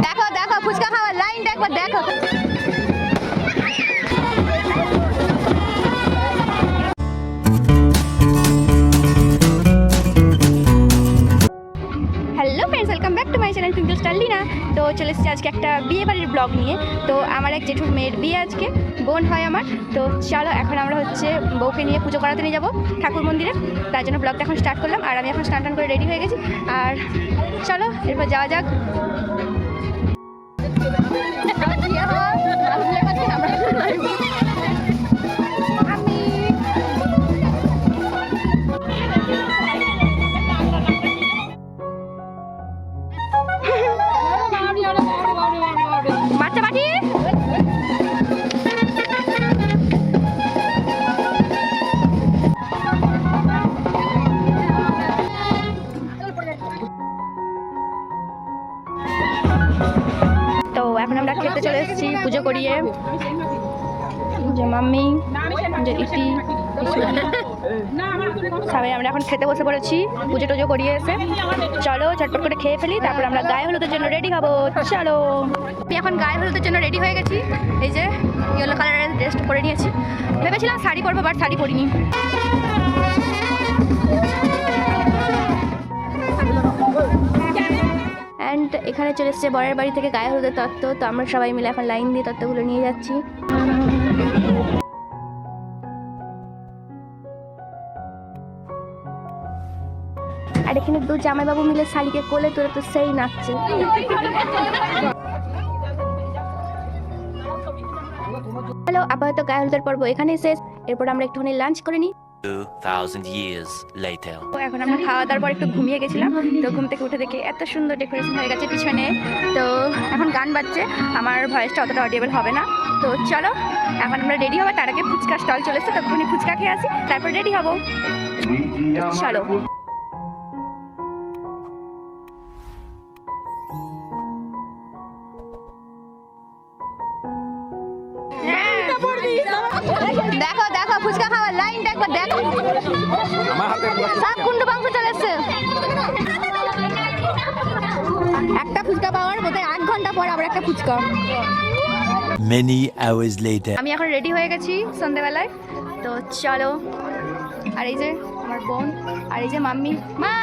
দেখো দেখো ফুচকা খাওয়ার লাইনটা একবার দেখো। Hello friends, welcome back to my channel twinkle star Lina. তো চলে এসেছি আজকে একটা বিয়ে বাড়ির ব্লগ নিয়ে। তো আমার এক জেঠুর মেয়ের বিয়ে আজকে, বোন হয় আমার। তো চলো এখন আমরা হচ্ছে বউকে নিয়ে পুজো করাতে নিয়ে যাবো ঠাকুর মন্দিরে। তার জন্য ব্লগটা এখন স্টার্ট করলাম, আর আমি এখন স্নান টান করে রেডি হয়ে গেছি। আর চলো এরপর যাওয়া যাক। বাচ্চা পাখি তো এখন আমরা খেতে চলে এসেছি পুজো করিয়ে। যে মাম্মি, যে ইতি, সবাই আমরা এখন খেতে বসে পড়েছি পুজো টুজো করিয়ে এসে। চলো ঝটপট করে খেয়ে ফেলি, তারপর আমরা গায়ে হলুদের জন্য রেডি হবো। চলো আমি এখন গায়ে হলুদের জন্য রেডি হয়ে গেছি। এই যে ইয়েলো কালারের ড্রেসটা পরে নিয়েছি। ভেবেছিলাম শাড়ি পরবো, বাট শাড়ি পরিনি। অ্যান্ড এখানে চলে এসছে বরের বাড়ি থেকে গায়ে হলুদের তত্ত্ব। তো আমরা সবাই মিলে এখন লাইন দিয়ে তত্ত্বগুলো নিয়ে যাচ্ছি। আর এখানে দু জামাইবাবু মিলে শালিকে কোলে তোলে, তো সেই নাচছে। হ্যালো, আপাতত গায়ে হলুদের পর্ব এখানেই শেষ। এরপর আমরা একটুখানি লাঞ্চ করে নিই। 2000 years later. তো এখন আমরা খাওয়া দাওয়ার পর একটু ঘুমিয়ে গেছিলাম। তো ঘুম থেকে উঠে দেখি এত সুন্দর ডেকোরেশন হয়ে গেছে পিছনে। তো এখন গান বাজছে, আমার ভয়েসটা অতটা অডিয়েবল হবে না। তো চলো এখন আমরা রেডি হবো। তার আগে ফুচকা স্টল চলে এসছে, ততক্ষণই ফুচকা খেয়ে আসি, তারপর রেডি হবো। চলো দেখো দেখো ফুচকা খাওয়ার লাইনটা একবার দেখো। সব কুন্ডু মাংস চলে এসছে। একটা ফুচকা পাওয়ার বোধহয় 8 ঘন্টা পর আবার একটা ফুচকা। Many hours later. আমি এখন রেডি হয়ে গেছি সন্ধ্যাবেলায়। তো চলো, আর এই যে আমার বোন, আর এই যে মাম্মি, মা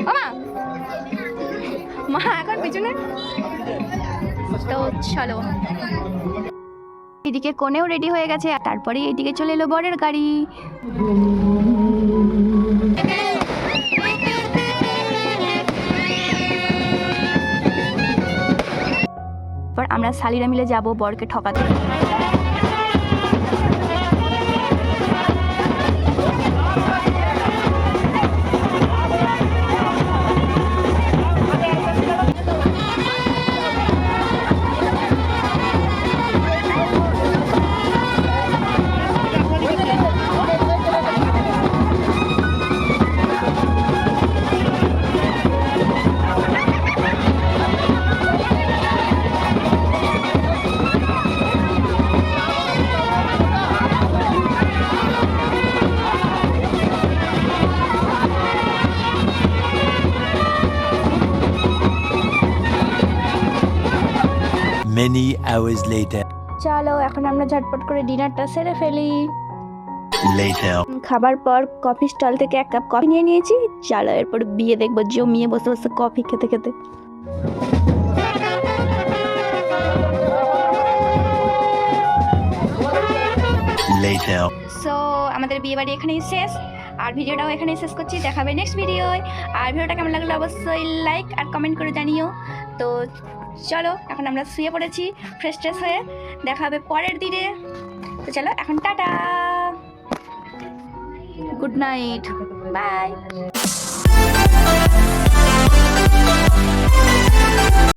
ও মা, মা এখন পিছনে। তো চলো, এদিকে কোনেও রেডি হয়ে গেছে, আর তারপরে এইদিকে চলে এলো বরের গাড়ি। আমরা শালিরা মিলে যাব বরকে ঠকাতে। Many hours later. চলো এখন আমরা ঝটপট করে ডিনারটা সেরে ফেলি। Later. খাবার পর কফি স্টল থেকে 1 কাপ কফি নিয়ে নিয়েছি। চলো এরপর বিয়ে দেখবো জমিয়ে বসে বসে কফি খেতে খেতে। Later. সো আমাদের বিয়ে বাড়ি এখানেই শেষ, আর ভিডিওটাও এখানেই শেষ করছি। দেখাবে নেক্সট ভিডিওয়। আর ভিডিওটা কেমন লাগলো অবশ্যই লাইক আর কমেন্ট করে জানিও। তো চলো এখন আমরা শুয়ে পড়েছি ফ্রেশ ট্রেশ হয়ে। দেখা হবে পরের দিনে। তো চলো এখন টাটা, গুড নাইট, বাই।